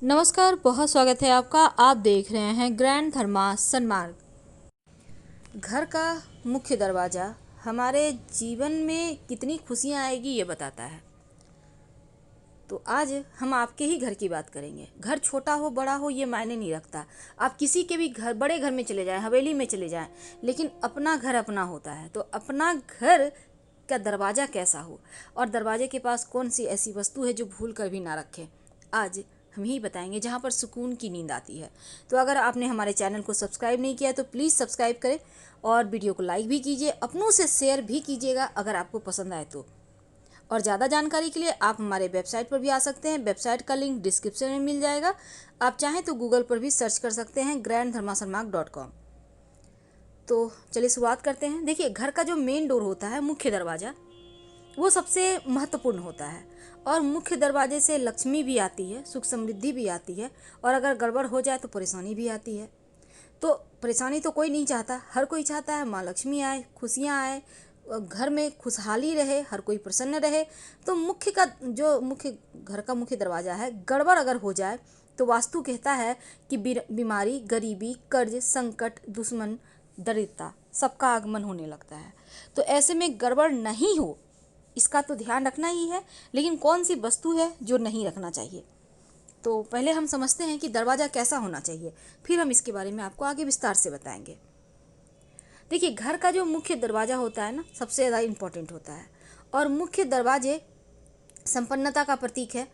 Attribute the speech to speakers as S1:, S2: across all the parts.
S1: नमस्कार, बहुत स्वागत है आपका। आप देख रहे हैं ग्रैंड धर्मा सन्मार्ग। घर का मुख्य दरवाज़ा हमारे जीवन में कितनी खुशियाँ आएगी ये बताता है। तो आज हम आपके ही घर की बात करेंगे। घर छोटा हो बड़ा हो ये मायने नहीं रखता। आप किसी के भी घर, बड़े घर में चले जाएं, हवेली में चले जाएं, लेकिन अपना घर अपना होता है। तो अपना घर का दरवाज़ा कैसा हो और दरवाजे के पास कौन सी ऐसी वस्तु है जो भूल कर भी ना रखें, आज हम ही बताएंगे, जहाँ पर सुकून की नींद आती है। तो अगर आपने हमारे चैनल को सब्सक्राइब नहीं किया तो प्लीज़ सब्सक्राइब करें और वीडियो को लाइक भी कीजिए, अपनों से शेयर भी कीजिएगा अगर आपको पसंद आए तो। और ज़्यादा जानकारी के लिए आप हमारे वेबसाइट पर भी आ सकते हैं। वेबसाइट का लिंक डिस्क्रिप्शन में मिल जाएगा। आप चाहें तो गूगल पर भी सर्च कर सकते हैं granddharmasarmarg.com। तो चलिए शुरुआत करते हैं। देखिए, घर का जो मेन डोर होता है, मुख्य दरवाज़ा, वो सबसे महत्वपूर्ण होता है। और मुख्य दरवाजे से लक्ष्मी भी आती है, सुख समृद्धि भी आती है, और अगर गड़बड़ हो जाए तो परेशानी भी आती है। तो परेशानी तो कोई नहीं चाहता, हर कोई चाहता है माँ लक्ष्मी आए, खुशियाँ आए, घर में खुशहाली रहे, हर कोई प्रसन्न रहे। तो मुख्य घर का मुख्य दरवाज़ा है, गड़बड़ अगर हो जाए तो वास्तु कहता है कि बीमारी, गरीबी, कर्ज, संकट, दुश्मन, दरिद्रता, सबका आगमन होने लगता है। तो ऐसे में गड़बड़ नहीं हो, इसका तो ध्यान रखना ही है। लेकिन कौन सी वस्तु है जो नहीं रखना चाहिए, तो पहले हम समझते हैं कि दरवाज़ा कैसा होना चाहिए, फिर हम इसके बारे में आपको आगे विस्तार से बताएंगे। देखिए, घर का जो मुख्य दरवाज़ा होता है ना, सबसे ज़्यादा इम्पोर्टेंट होता है। और मुख्य दरवाजे संपन्नता का प्रतीक है।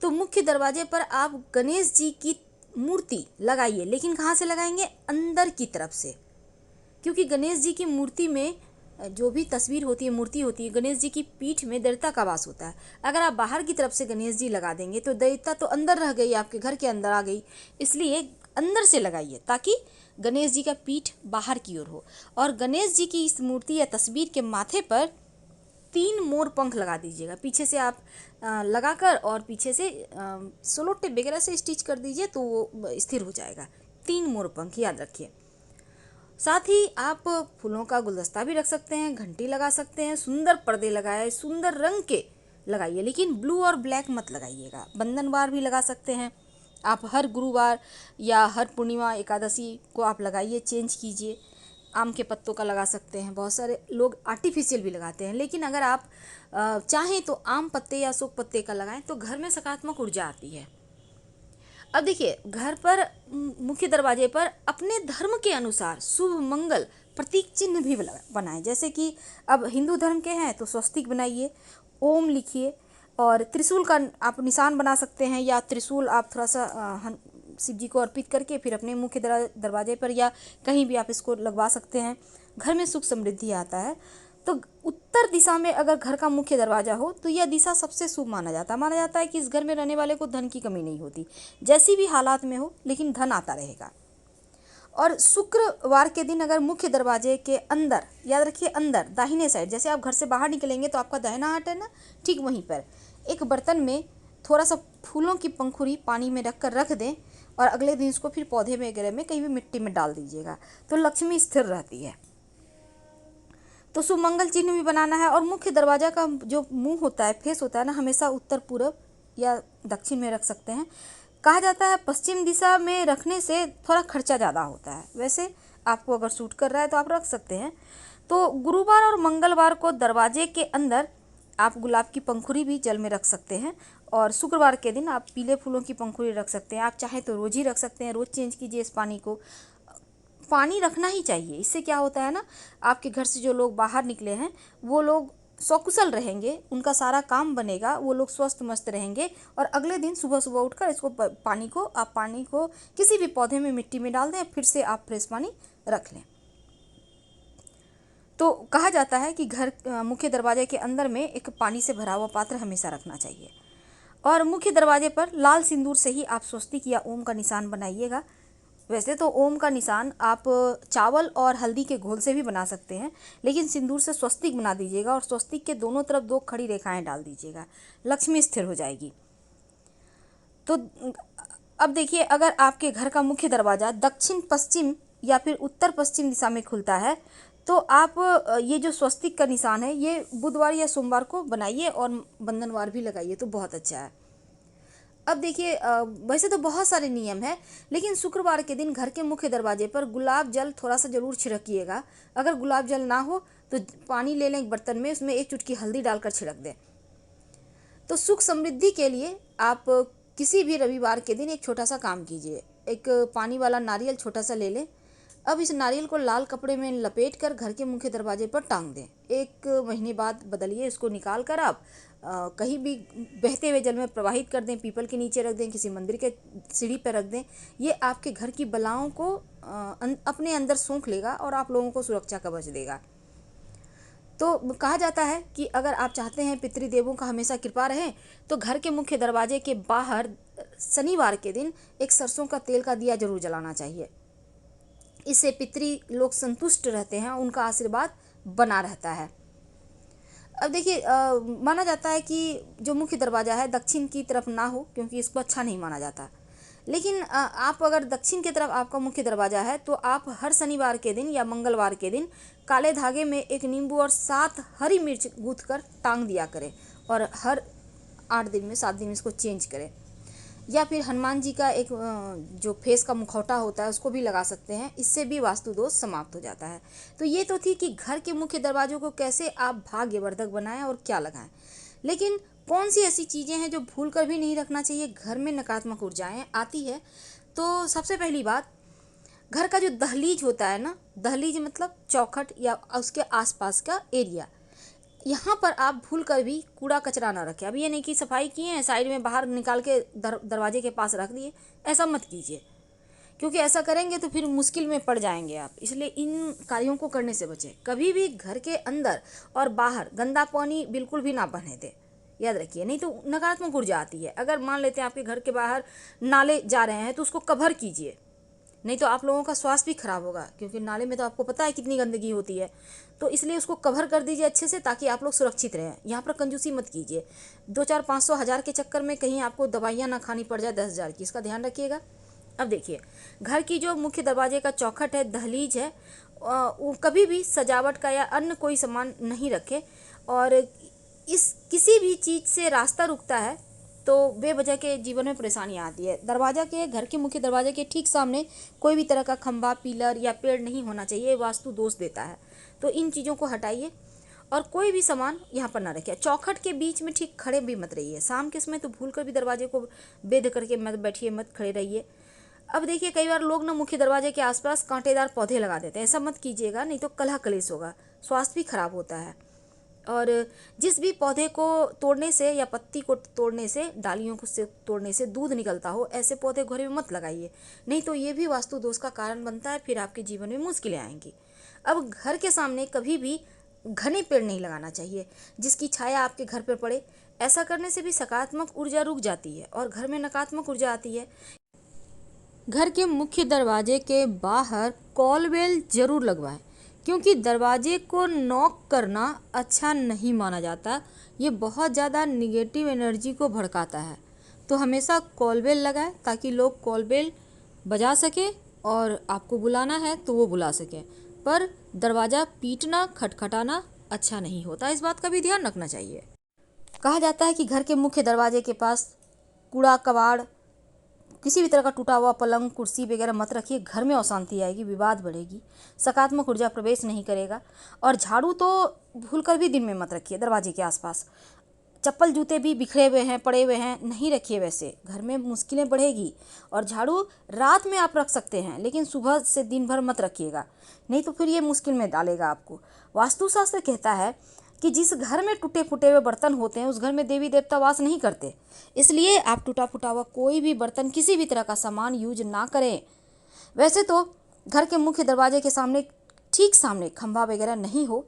S1: तो मुख्य दरवाजे पर आप गणेश जी की मूर्ति लगाइए, लेकिन कहाँ से लगाएंगे? अंदर की तरफ से। क्योंकि गणेश जी की मूर्ति में जो भी तस्वीर होती है, मूर्ति होती है, गणेश जी की पीठ में दरिद्रता का वास होता है। अगर आप बाहर की तरफ से गणेश जी लगा देंगे तो दरिद्रता तो अंदर रह गई, आपके घर के अंदर आ गई। इसलिए अंदर से लगाइए ताकि गणेश जी का पीठ बाहर की ओर हो। और गणेश जी की इस मूर्ति या तस्वीर के माथे पर 3 मोर पंख लगा दीजिएगा। पीछे से आप लगाकर और पीछे से सोलो टेप वगैरह से स्टिच कर दीजिए तो वो स्थिर हो जाएगा। 3 मोर पंख याद रखिए। साथ ही आप फूलों का गुलदस्ता भी रख सकते हैं, घंटी लगा सकते हैं, सुंदर पर्दे लगाए, सुंदर रंग के लगाइए, लेकिन ब्लू और ब्लैक मत लगाइएगा। बंधनवार भी लगा सकते हैं आप, हर गुरुवार या हर पूर्णिमा एकादशी को आप लगाइए, चेंज कीजिए। आम के पत्तों का लगा सकते हैं, बहुत सारे लोग आर्टिफिशियल भी लगाते हैं, लेकिन अगर आप चाहें तो आम पत्ते या अशोक पत्ते का लगाएं तो घर में सकारात्मक ऊर्जा आती है। अब देखिए, घर पर मुख्य दरवाजे पर अपने धर्म के अनुसार शुभ मंगल प्रतीक चिन्ह भी बनाएं। जैसे कि अब हिंदू धर्म के हैं तो स्वस्तिक बनाइए, ओम लिखिए, और त्रिशूल का आप निशान बना सकते हैं, या त्रिशूल आप थोड़ा सा शिव जी को अर्पित करके फिर अपने मुख्य दरवाजे पर या कहीं भी आप इसको लगवा सकते हैं। घर में सुख समृद्धि आता है। तो उत्तर दिशा में अगर घर का मुख्य दरवाजा हो तो यह दिशा सबसे शुभ माना जाता है कि इस घर में रहने वाले को धन की कमी नहीं होती, जैसी भी हालात में हो, लेकिन धन आता रहेगा। और शुक्रवार के दिन अगर मुख्य दरवाजे के अंदर, याद रखिए अंदर दाहिने साइड, जैसे आप घर से बाहर निकलेंगे तो आपका दाहिना हाथ है ना, ठीक वहीं पर एक बर्तन में थोड़ा सा फूलों की पंखुड़ी पानी में रख दें, और अगले दिन इसको फिर पौधे वगैरह में कहीं भी मिट्टी में डाल दीजिएगा, तो लक्ष्मी स्थिर रहती है। तो सुमंगल चिन्ह भी बनाना है। और मुख्य दरवाजा का जो मुंह होता है, फेस होता है ना, हमेशा उत्तर पूर्व या दक्षिण में रख सकते हैं। कहा जाता है पश्चिम दिशा में रखने से थोड़ा खर्चा ज़्यादा होता है, वैसे आपको अगर सूट कर रहा है तो आप रख सकते हैं। तो गुरुवार और मंगलवार को दरवाजे के अंदर आप गुलाब की पंखुड़ी भी जल में रख सकते हैं, और शुक्रवार के दिन आप पीले फूलों की पंखुड़ी रख सकते हैं। आप चाहें तो रोज़ ही रख सकते हैं, रोज़ चेंज कीजिए इस पानी को। पानी रखना ही चाहिए, इससे क्या होता है ना, आपके घर से जो लोग बाहर निकले हैं वो लोग सकुशल रहेंगे, उनका सारा काम बनेगा, वो लोग स्वस्थ मस्त रहेंगे। और अगले दिन सुबह सुबह उठकर इसको पानी को किसी भी पौधे में मिट्टी में डाल दें, फिर से आप फ्रेश पानी रख लें। तो कहा जाता है कि घर मुख्य दरवाजे के अंदर में एक पानी से भरा हुआ पात्र हमेशा रखना चाहिए। और मुख्य दरवाजे पर लाल सिंदूर से ही आप स्वस्तिक या ओम का निशान बनाइएगा। वैसे तो ओम का निशान आप चावल और हल्दी के घोल से भी बना सकते हैं, लेकिन सिंदूर से स्वस्तिक बना दीजिएगा, और स्वस्तिक के दोनों तरफ 2 खड़ी रेखाएं डाल दीजिएगा, लक्ष्मी स्थिर हो जाएगी। तो अब देखिए, अगर आपके घर का मुख्य दरवाज़ा दक्षिण पश्चिम या फिर उत्तर पश्चिम दिशा में खुलता है तो आप ये जो स्वस्तिक का निशान है ये बुधवार या सोमवार को बनाइए और बंधनवार भी लगाइए तो बहुत अच्छा है। अब देखिए वैसे तो बहुत सारे नियम हैं, लेकिन शुक्रवार के दिन घर के मुख्य दरवाजे पर गुलाब जल थोड़ा सा ज़रूर छिड़किएगा। अगर गुलाब जल ना हो तो पानी ले लें एक बर्तन में, उसमें 1 चुटकी हल्दी डालकर छिड़क दें। तो सुख समृद्धि के लिए आप किसी भी रविवार के दिन एक छोटा सा काम कीजिए। एक पानी वाला नारियल छोटा सा ले लें। अब इस नारियल को लाल कपड़े में लपेट कर घर के मुख्य दरवाजे पर टांग दें। 1 महीने बाद बदलिए, इसको निकाल कर आप कहीं भी बहते हुए जल में प्रवाहित कर दें, पीपल के नीचे रख दें, किसी मंदिर के सीढ़ी पर रख दें। ये आपके घर की बलाओं को अपने अंदर सूंघ लेगा और आप लोगों को सुरक्षा कवच देगा। तो कहा जाता है कि अगर आप चाहते हैं पितृदेवों का हमेशा कृपा रहे, तो घर के मुख्य दरवाजे के बाहर शनिवार के दिन एक सरसों का तेल का दिया जरूर जलाना चाहिए। इससे पितृ लोग संतुष्ट रहते हैं, उनका आशीर्वाद बना रहता है। अब देखिए माना जाता है कि जो मुख्य दरवाज़ा है दक्षिण की तरफ ना हो, क्योंकि इसको अच्छा नहीं माना जाता। लेकिन आप अगर दक्षिण की तरफ आपका मुख्य दरवाज़ा है तो आप हर शनिवार के दिन या मंगलवार के दिन काले धागे में एक नींबू और 7 हरी मिर्च गूँथ कर टांग दिया करें, और हर 8 दिन में 7 दिन इसको चेंज करें। या फिर हनुमान जी का एक जो फेस का मुखौटा होता है उसको भी लगा सकते हैं, इससे भी वास्तु दोष समाप्त हो जाता है। तो ये तो थी कि घर के मुख्य दरवाजों को कैसे आप भाग्यवर्धक बनाएं और क्या लगाएं। लेकिन कौन सी ऐसी चीज़ें हैं जो भूल कर भी नहीं रखना चाहिए घर में नकारात्मक ऊर्जाएं आती है। तो सबसे पहली बात, घर का जो दहलीज होता है ना, दहलीज मतलब चौखट या उसके आसपास का एरिया, यहाँ पर आप भूल कर भी कूड़ा कचरा ना रखें। अब ये नहीं कि सफाई किए हैं साइड में बाहर निकाल के दरवाजे के पास रख दिए, ऐसा मत कीजिए, क्योंकि ऐसा करेंगे तो फिर मुश्किल में पड़ जाएंगे आप। इसलिए इन कार्यों को करने से बचें। कभी भी घर के अंदर और बाहर गंदा पानी बिल्कुल भी ना बहने दें, याद रखिए, नहीं तो नकारात्मक ऊर्जा आती है। अगर मान लेते हैं आपके घर के बाहर नाले जा रहे हैं तो उसको कवर कीजिए, नहीं तो आप लोगों का स्वास्थ्य भी खराब होगा, क्योंकि नाले में तो आपको पता है कितनी गंदगी होती है। तो इसलिए उसको कवर कर दीजिए अच्छे से, ताकि आप लोग सुरक्षित रहें। यहाँ पर कंजूसी मत कीजिए। 2, 4, 500, 1000 के चक्कर में कहीं आपको दवाइयाँ ना खानी पड़ जाए 10,000 की, इसका ध्यान रखिएगा। अब देखिए, घर की जो मुख्य दरवाजे का चौखट है, दहलीज है, वो कभी भी सजावट का या अन्य कोई सामान नहीं रखें। और इस किसी भी चीज़ से रास्ता रुकता है तो बेवजह के जीवन में परेशानियाँ आती है। दरवाज़ा के, घर के मुख्य दरवाजे के ठीक सामने कोई भी तरह का खंभा, पिलर या पेड़ नहीं होना चाहिए, वास्तु दोष देता है। तो इन चीज़ों को हटाइए और कोई भी सामान यहाँ पर ना रखिए। चौखट के बीच में ठीक खड़े भी मत रहिए। शाम के समय तो भूल कर भी दरवाजे को बेध करके मत बैठिए, मत खड़े रहिए। अब देखिए, कई बार लोग ना मुख्य दरवाजे के आसपास कांटेदार पौधे लगा देते हैं, ऐसा मत कीजिएगा, नहीं तो कलह कलेश होगा, स्वास्थ्य भी खराब होता है। और जिस भी पौधे को तोड़ने से या पत्ती को तोड़ने से, डालियों को से तोड़ने से दूध निकलता हो, ऐसे पौधे घर में मत लगाइए, नहीं तो ये भी वास्तु दोष का कारण बनता है, फिर आपके जीवन में मुश्किलें आएंगी। अब घर के सामने कभी भी घने पेड़ नहीं लगाना चाहिए जिसकी छाया आपके घर पर पड़े। ऐसा करने से भी सकारात्मक ऊर्जा रुक जाती है और घर में नकारात्मक ऊर्जा आती है। घर के मुख्य दरवाजे के बाहर कॉल बेल जरूर लगवाएं, क्योंकि दरवाजे को नॉक करना अच्छा नहीं माना जाता। ये बहुत ज़्यादा निगेटिव एनर्जी को भड़काता है। तो हमेशा कॉल बेल लगाएं ताकि लोग कॉल बेल बजा सकें और आपको बुलाना है तो वो बुला सकें। पर दरवाज़ा पीटना, खटखटाना अच्छा नहीं होता, इस बात का भी ध्यान रखना चाहिए। कहा जाता है कि घर के मुख्य दरवाजे के पास कूड़ा कबाड़, किसी भी तरह का टूटा हुआ पलंग, कुर्सी वगैरह मत रखिए। घर में अशांति आएगी, विवाद बढ़ेगी, सकारात्मक ऊर्जा प्रवेश नहीं करेगा। और झाड़ू तो भूल कर भी दिन में मत रखिए दरवाजे के आसपास। चप्पल जूते भी बिखरे हुए हैं, पड़े हुए हैं, नहीं रखिए, वैसे घर में मुश्किलें बढ़ेगी। और झाड़ू रात में आप रख सकते हैं, लेकिन सुबह से दिन भर मत रखिएगा, नहीं तो फिर ये मुश्किल में डालेगा आपको। वास्तुशास्त्र कहता है कि जिस घर में टूटे फूटे हुए बर्तन होते हैं उस घर में देवी देवता वास नहीं करते। इसलिए आप टूटा फूटा हुआ कोई भी बर्तन, किसी भी तरह का सामान यूज ना करें। वैसे तो घर के मुख्य दरवाजे के सामने, ठीक सामने खंभा वगैरह नहीं हो,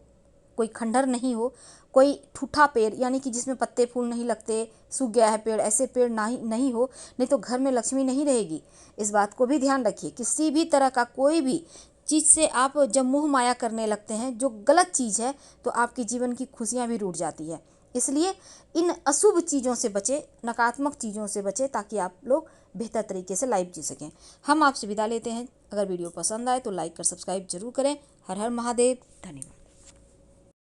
S1: कोई खंडर नहीं हो, कोई ठूठा पेड़ यानी कि जिसमें पत्ते फूल नहीं लगते, सूख गया है पेड़, ऐसे पेड़ नहीं हो, नहीं तो घर में लक्ष्मी नहीं रहेगी। इस बात को भी ध्यान रखिए। किसी भी तरह का कोई भी चीज़ से आप जब मोह माया करने लगते हैं, जो गलत चीज़ है, तो आपके जीवन की खुशियाँ भी रूठ जाती है। इसलिए इन अशुभ चीज़ों से बचें, नकारात्मक चीज़ों से बचें, ताकि आप लोग बेहतर तरीके से लाइफ जी सकें। हम आपसे विदा लेते हैं। अगर वीडियो पसंद आए तो लाइक कर सब्सक्राइब जरूर करें। हर हर महादेव। धन्यवाद।